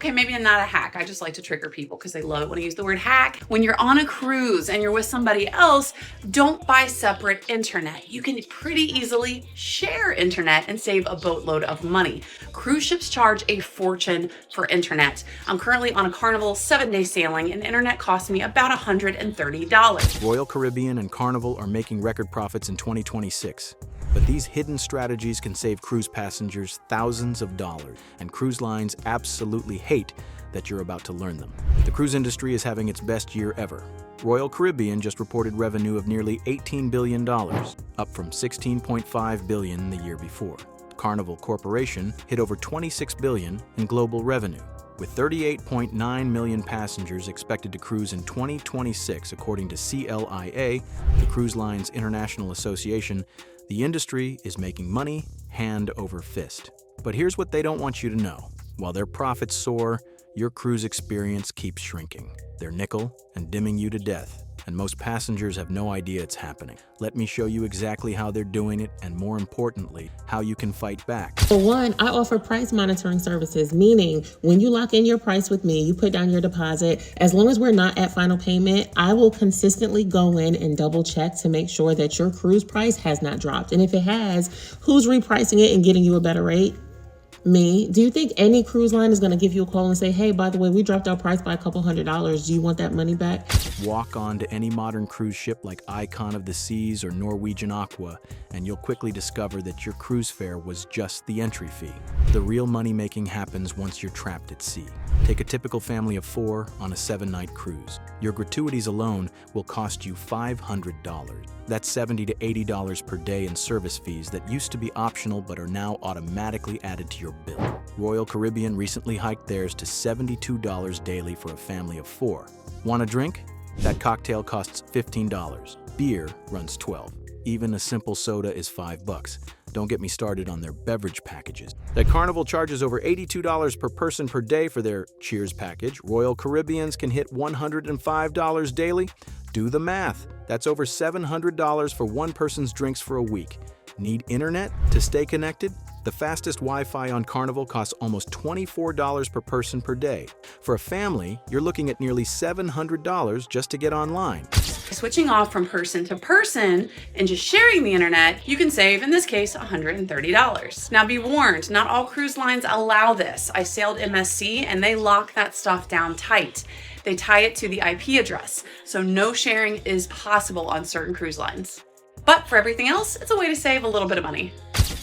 Okay, maybe not a hack. I just like to trigger people because they love it when I use the word hack. When you're on a cruise and you're with somebody else, don't buy separate internet. You can pretty easily share internet and save a boatload of money. Cruise ships charge a fortune for internet. I'm currently on a Carnival 7-day sailing and internet cost me about $130. Royal Caribbean and Carnival are making record profits in 2026. But these hidden strategies can save cruise passengers thousands of dollars, and cruise lines absolutely hate that you're about to learn them. The cruise industry is having its best year ever. Royal Caribbean just reported revenue of nearly $18 billion, up from $16.5 billion the year before. Carnival Corporation hit over $26 billion in global revenue, with 38.9 million passengers expected to cruise in 2026, according to CLIA, the Cruise Lines International Association. The industry is making money hand over fist. But here's what they don't want you to know. While their profits soar, your cruise experience keeps shrinking. They're nickel and dimming you to death, and most passengers have no idea it's happening. Let me show you exactly how they're doing it, and more importantly, how you can fight back. For one, I offer price monitoring services, meaning when you lock in your price with me, you put down your deposit. As long as we're not at final payment, I will consistently go in and double check to make sure that your cruise price has not dropped. And if it has, who's repricing it and getting you a better rate? Me. Do you think any cruise line is going to give you a call and say, hey, by the way, we dropped our price by a couple $100. Do you want that money back? Walk onto any modern cruise ship like Icon of the Seas or Norwegian Aqua, and you'll quickly discover that your cruise fare was just the entry fee. The real money-making happens once you're trapped at sea. Take a typical family of 4 on a 7-night cruise. Your gratuities alone will cost you $500. That's $70 to $80 per day in service fees that used to be optional but are now automatically added to your bill. Royal Caribbean recently hiked theirs to $72 daily for a family of 4. Want a drink? That cocktail costs $15. Beer runs $12. Even a simple soda is $5. Don't get me started on their beverage packages. That Carnival charges over $82 per person per day for their Cheers package. Royal Caribbeans can hit $105 daily. Do the math. That's over $700 for one person's drinks for a week. Need internet to stay connected? The fastest Wi-Fi on Carnival costs almost $24 per person per day. For a family, you're looking at nearly $700 just to get online. Switching off from person to person and just sharing the internet, you can save, in this case, $130. Now be warned, not all cruise lines allow this. I sailed MSC and they lock that stuff down tight. They tie it to the IP address, so no sharing is possible on certain cruise lines. But for everything else, it's a way to save a little bit of money.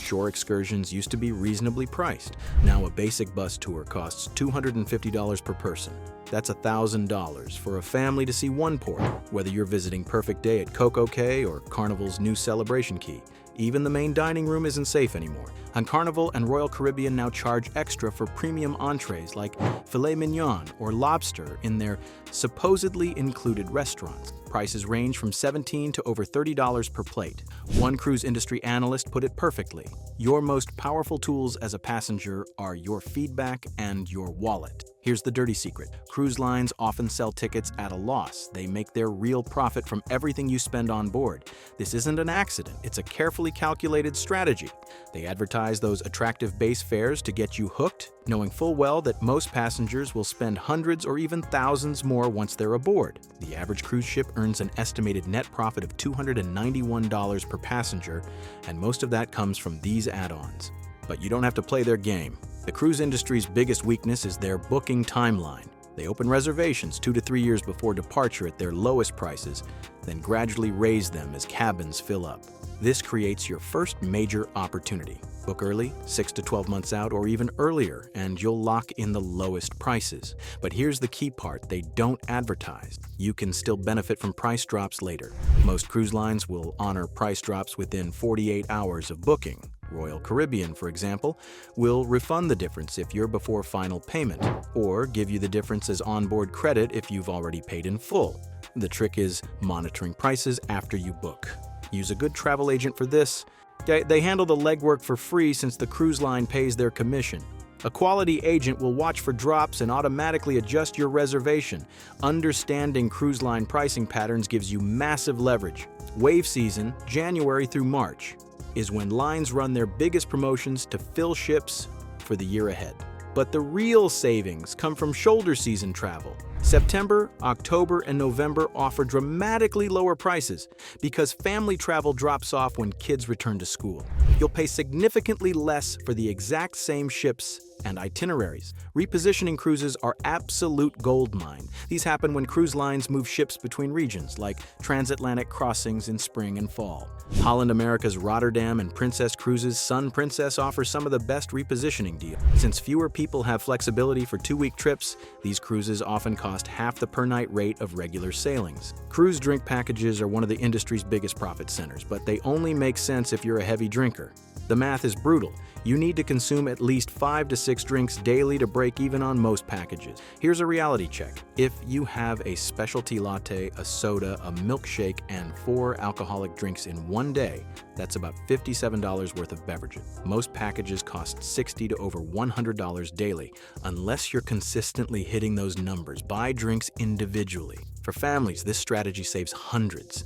Shore excursions used to be reasonably priced. Now a basic bus tour costs $250 per person. That's $1,000 for a family to see one port, whether you're visiting Perfect Day at Coco Cay or Carnival's new Celebration Key. Even the main dining room isn't safe anymore. And Carnival and Royal Caribbean now charge extra for premium entrees like filet mignon or lobster in their supposedly included restaurants. Prices range from $17 to over $30 per plate. One cruise industry analyst put it perfectly. Your most powerful tools as a passenger are your feedback and your wallet. Here's the dirty secret. Cruise lines often sell tickets at a loss. They make their real profit from everything you spend on board. This isn't an accident. It's a carefully calculated strategy. They advertise those attractive base fares to get you hooked, knowing full well that most passengers will spend hundreds or even thousands more once they're aboard. The average cruise ship earns an estimated net profit of $291 per passenger, and most of that comes from these add-ons. But you don't have to play their game. The cruise industry's biggest weakness is their booking timeline. They open reservations 2 to 3 years before departure at their lowest prices, then gradually raise them as cabins fill up. This creates your first major opportunity. Book early, 6 to 12 months out, or even earlier, and you'll lock in the lowest prices. But here's the key part they don't advertise. You can still benefit from price drops later. Most cruise lines will honor price drops within 48 hours of booking. Royal Caribbean, for example, will refund the difference if you're before final payment, or give you the difference as onboard credit if you've already paid in full. The trick is monitoring prices after you book. Use a good travel agent for this. They handle the legwork for free since the cruise line pays their commission. A quality agent will watch for drops and automatically adjust your reservation. Understanding cruise line pricing patterns gives you massive leverage. Wave season, January through March, is when lines run their biggest promotions to fill ships for the year ahead. But the real savings come from shoulder season travel. September, October, and November offer dramatically lower prices because family travel drops off when kids return to school. You'll pay significantly less for the exact same ships and itineraries. Repositioning cruises are absolute goldmine. These happen when cruise lines move ships between regions, like transatlantic crossings in spring and fall. Holland America's Rotterdam and Princess Cruises' Sun Princess offers some of the best repositioning deals. Since fewer people have flexibility for 2-week trips, these cruises often cost half the per-night rate of regular sailings. Cruise drink packages are one of the industry's biggest profit centers, but they only make sense if you're a heavy drinker. The math is brutal. You need to consume at least 5 to 6 drinks daily to break even on most packages. Here's a reality check. If you have a specialty latte, a soda, a milkshake, and 4 alcoholic drinks in one day, that's about $57 worth of beverages. Most packages cost $60 to over $100 daily. Unless you're consistently hitting those numbers, buy drinks individually. For families, this strategy saves hundreds.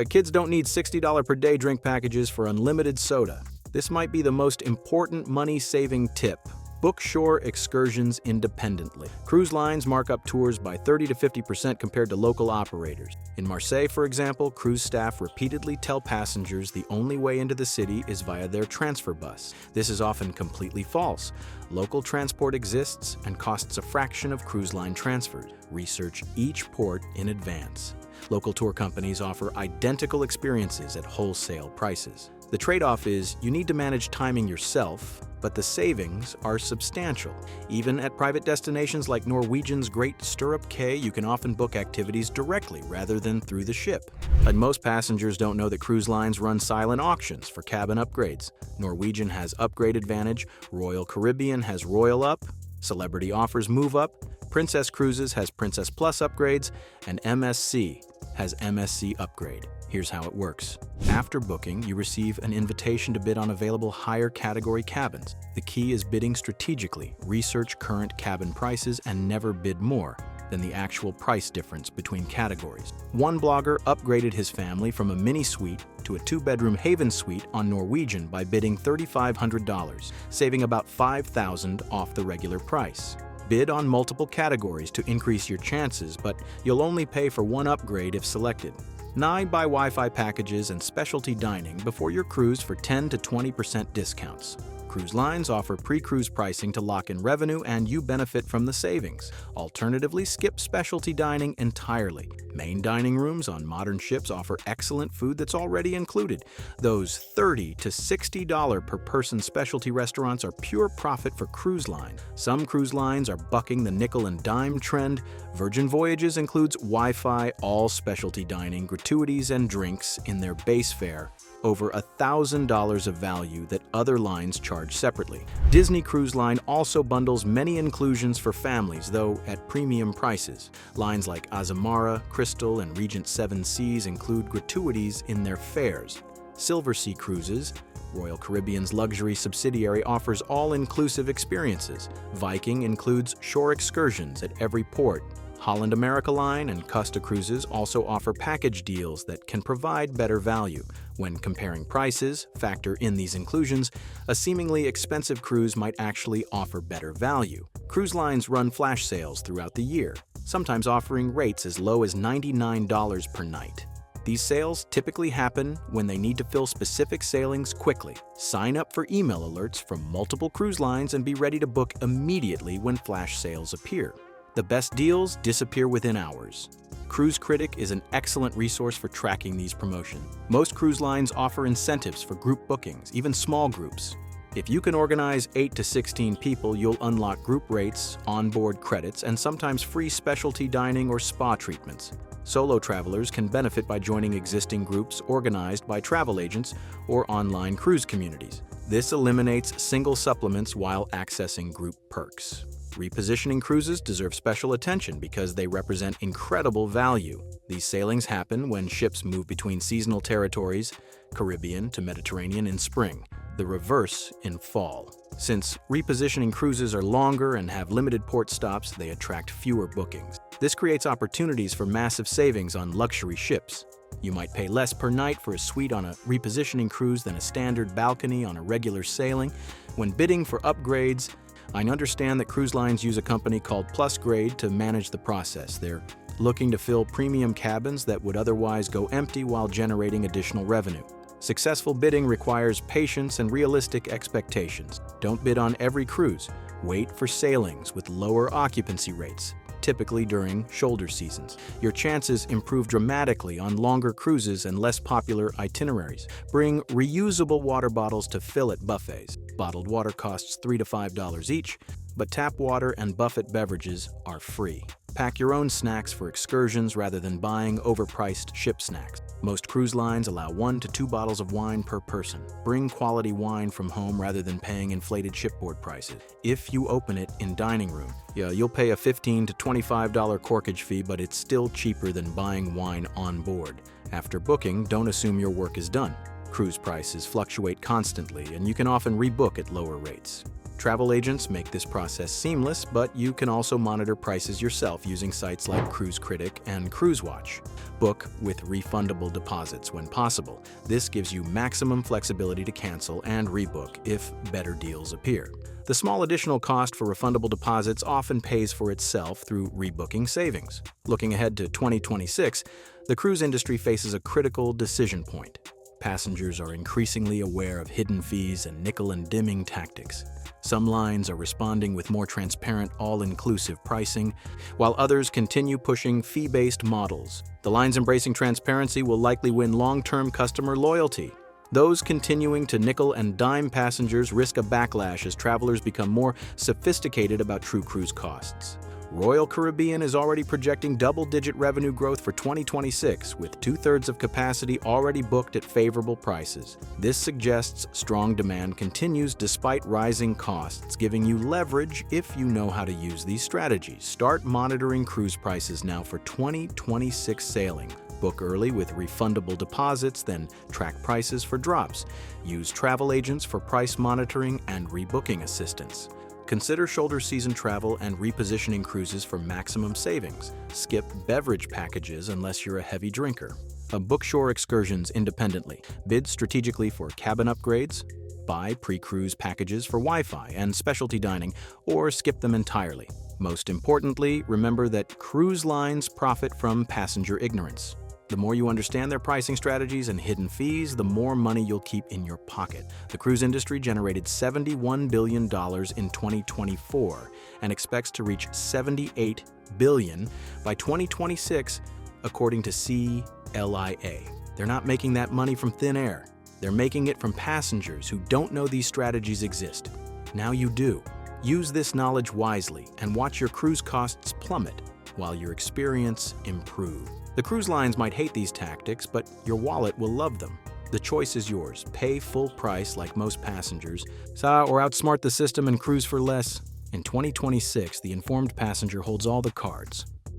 Kids don't need $60 per day drink packages for unlimited soda. This might be the most important money-saving tip. Book shore excursions independently. Cruise lines mark up tours by 30 to 50% compared to local operators. In Marseille, for example, cruise staff repeatedly tell passengers the only way into the city is via their transfer bus. This is often completely false. Local transport exists and costs a fraction of cruise line transfers. Research each port in advance. Local tour companies offer identical experiences at wholesale prices. The trade-off is you need to manage timing yourself, but the savings are substantial. Even at private destinations like Norwegian's Great Stirrup Cay, you can often book activities directly rather than through the ship. And most passengers don't know that cruise lines run silent auctions for cabin upgrades. Norwegian has Upgrade Advantage, Royal Caribbean has Royal Up, Celebrity offers Move Up, Princess Cruises has Princess Plus upgrades, and MSC has MSC Upgrade. Here's how it works. After booking, you receive an invitation to bid on available higher category cabins. The key is bidding strategically. Research current cabin prices and never bid more than the actual price difference between categories. One blogger upgraded his family from a mini suite to a 2-bedroom Haven suite on Norwegian by bidding $3,500, saving about $5,000 off the regular price. Bid on multiple categories to increase your chances, but you'll only pay for one upgrade if selected. Buy Wi-Fi packages and specialty dining before your cruise for 10 to 20% discounts. Cruise lines offer pre-cruise pricing to lock in revenue and you benefit from the savings. Alternatively, skip specialty dining entirely. Main dining rooms on modern ships offer excellent food that's already included. Those $30 to $60 per person specialty restaurants are pure profit for cruise lines. Some cruise lines are bucking the nickel and dime trend. Virgin Voyages includes Wi-Fi, all specialty dining, gratuities, and drinks in their base fare. Over $1,000 of value that other lines charge separately. Disney Cruise Line also bundles many inclusions for families, though at premium prices. Lines like Azamara, Crystal, and Regent Seven Seas include gratuities in their fares. Silver Sea Cruises, Royal Caribbean's luxury subsidiary, offers all-inclusive experiences. Viking includes shore excursions at every port. Holland America Line and Costa Cruises also offer package deals that can provide better value. When comparing prices, factor in these inclusions. A seemingly expensive cruise might actually offer better value. Cruise lines run flash sales throughout the year, sometimes offering rates as low as $99 per night. These sales typically happen when they need to fill specific sailings quickly. Sign up for email alerts from multiple cruise lines and be ready to book immediately when flash sales appear. The best deals disappear within hours. Cruise Critic is an excellent resource for tracking these promotions. Most cruise lines offer incentives for group bookings, even small groups. If you can organize 8 to 16 people, you'll unlock group rates, onboard credits, and sometimes free specialty dining or spa treatments. Solo travelers can benefit by joining existing groups organized by travel agents or online cruise communities. This eliminates single supplements while accessing group perks. Repositioning cruises deserve special attention because they represent incredible value. These sailings happen when ships move between seasonal territories, Caribbean to Mediterranean in spring, the reverse in fall. Since repositioning cruises are longer and have limited port stops, they attract fewer bookings. This creates opportunities for massive savings on luxury ships. You might pay less per night for a suite on a repositioning cruise than a standard balcony on a regular sailing. When bidding for upgrades, I understand that cruise lines use a company called Plus Grade to manage the process. They're looking to fill premium cabins that would otherwise go empty while generating additional revenue. Successful bidding requires patience and realistic expectations. Don't bid on every cruise. Wait for sailings with lower occupancy rates, typically during shoulder seasons. Your chances improve dramatically on longer cruises and less popular itineraries. Bring reusable water bottles to fill at buffets. Bottled water costs $3 to $5 each, but tap water and buffet beverages are free. Pack your own snacks for excursions rather than buying overpriced ship snacks. Most cruise lines allow 1 to 2 bottles of wine per person. Bring quality wine from home rather than paying inflated shipboard prices. If you open it in dining room, you'll pay a $15 to $25 corkage fee, but it's still cheaper than buying wine on board. After booking, don't assume your work is done. Cruise prices fluctuate constantly, and you can often rebook at lower rates. Travel agents make this process seamless, but you can also monitor prices yourself using sites like Cruise Critic and Cruise Watch. Book with refundable deposits when possible. This gives you maximum flexibility to cancel and rebook if better deals appear. The small additional cost for refundable deposits often pays for itself through rebooking savings. Looking ahead to 2026, the cruise industry faces a critical decision point. Passengers are increasingly aware of hidden fees and nickel and dimming tactics. Some lines are responding with more transparent, all-inclusive pricing, while others continue pushing fee-based models. The lines embracing transparency will likely win long-term customer loyalty. Those continuing to nickel and dime passengers risk a backlash as travelers become more sophisticated about true cruise costs. Royal Caribbean is already projecting double-digit revenue growth for 2026, with 2/3 of capacity already booked at favorable prices. This suggests strong demand continues despite rising costs, giving you leverage if you know how to use these strategies. Start monitoring cruise prices now for 2026 sailing. Book early with refundable deposits, then track prices for drops. Use travel agents for price monitoring and rebooking assistance. Consider shoulder season travel and repositioning cruises for maximum savings. Skip beverage packages unless you're a heavy drinker. Book shore excursions independently. Bid strategically for cabin upgrades. Buy pre-cruise packages for Wi-Fi and specialty dining, or skip them entirely. Most importantly, remember that cruise lines profit from passenger ignorance. The more you understand their pricing strategies and hidden fees, the more money you'll keep in your pocket. The cruise industry generated $71 billion in 2024 and expects to reach $78 billion by 2026, according to CLIA. They're not making that money from thin air. They're making it from passengers who don't know these strategies exist. Now you do. Use this knowledge wisely and watch your cruise costs plummet while your experience improves. The cruise lines might hate these tactics, but your wallet will love them. The choice is yours. Pay full price like most passengers, or outsmart the system and cruise for less. In 2026, the informed passenger holds all the cards.